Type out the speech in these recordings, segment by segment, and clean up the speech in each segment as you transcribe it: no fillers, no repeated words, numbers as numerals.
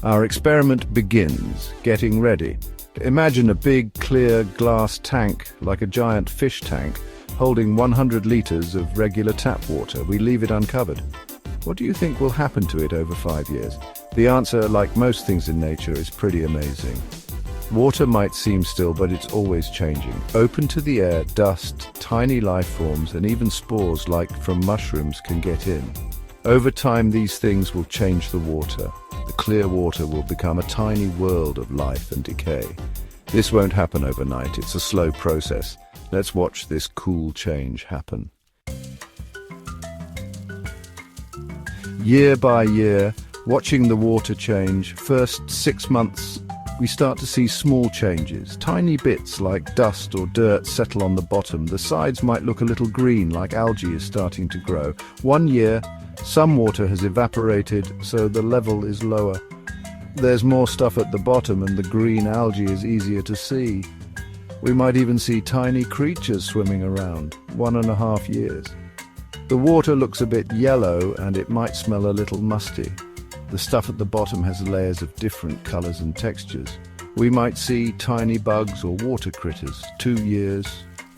Our experiment begins. Getting ready. Imagine a big, clear glass tank, like a giant fish tank, holding 100 liters of regular tap water. We leave it uncovered. What do you think will happen to it over 5 years? The answer, like most things in nature, is pretty amazing. Water might seem still, but it's always changing. Open to the air, dust, tiny life forms, and even spores like from mushrooms can get in. Over time, these things will change the water. The clear water will become a tiny world of life and decay. This won't happen overnight. It's a slow process. Let's watch this cool change happen. Year by year, watching the water change, first 6 months, we start to see small changes. Tiny bits like dust or dirt settle on the bottom. The sides might look a little green, like algae is starting to grow. 1 year, some water has evaporated, so the level is lower. There's more stuff at the bottom and the green algae is easier to see. We might even see tiny creatures swimming around. 1.5 years. The water looks a bit yellow and it might smell a little musty. The stuff at the bottom has layers of different colors and textures. We might see tiny bugs or water critters. 2 years,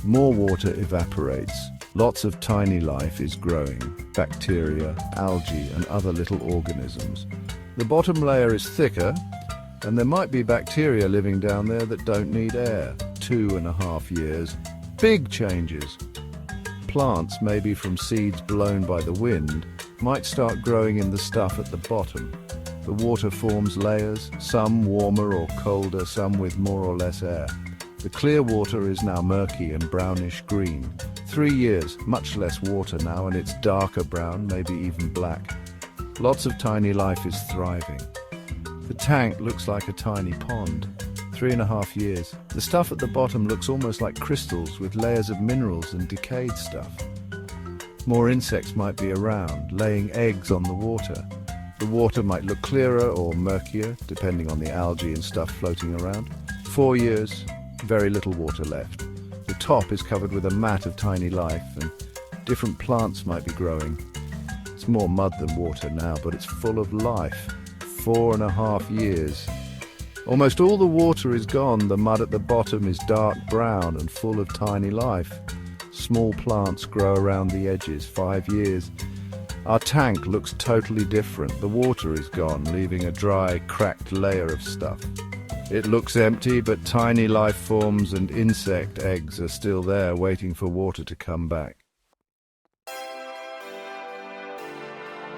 more water evaporates. Lots of tiny life is growing. Bacteria, algae, and other little organisms. The bottom layer is thicker, and there might be bacteria living down there that don't need air. 2.5 years. Big changes. Plants, maybe from seeds blown by the wind, might start growing in the stuff at the bottom. The water forms layers, some warmer or colder, some with more or less air. The clear water is now murky and brownish green. 3 years, much less water now, and it's darker brown, maybe even black. Lots of tiny life is thriving. The tank looks like a tiny pond. 3.5 years. The stuff at the bottom looks almost like crystals with layers of minerals and decayed stuff. More insects might be around, laying eggs on the water. The water might look clearer or murkier, depending on the algae and stuff floating around. 4 years, very little water left. The top is covered with a mat of tiny life, and different plants might be growing. It's more mud than water now, but it's full of life. 4.5 years. Almost all the water is gone. The mud at the bottom is dark brown and full of tiny life. Small plants grow around the edges. 5 years. Our tank looks totally different. The water is gone, leaving a dry, cracked layer of stuff. It looks empty, but tiny life forms and insect eggs are still there, waiting for water to come back.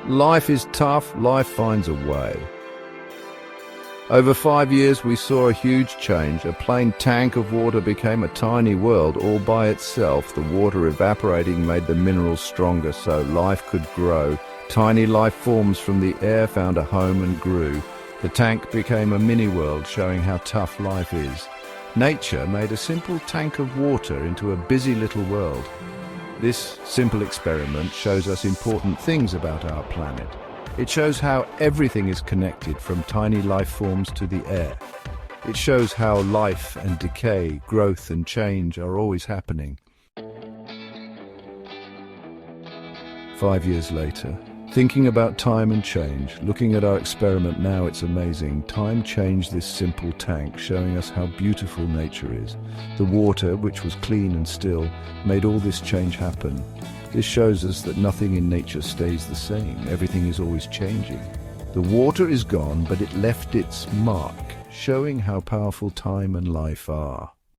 Life is tough. Life finds a way. Over 5 years, we saw a huge change. A plain tank of water became a tiny world all by itself. The water evaporating made the minerals stronger so life could grow. Tiny life forms from the air found a home and grew. The tank became a mini-world showing how tough life is. Nature made a simple tank of water into a busy little world. This simple experiment shows us important things about our planet. It shows how everything is connected from tiny life forms to the air. It shows how life and decay, growth and change are always happening. 5 years later, thinking about time and change, looking at our experiment now, it's amazing. Time changed this simple tank, showing us how beautiful nature is. The water, which was clean and still, made all this change happen. This shows us that nothing in nature stays the same. Everything is always changing. The water is gone, but it left its mark, showing how powerful time and life are.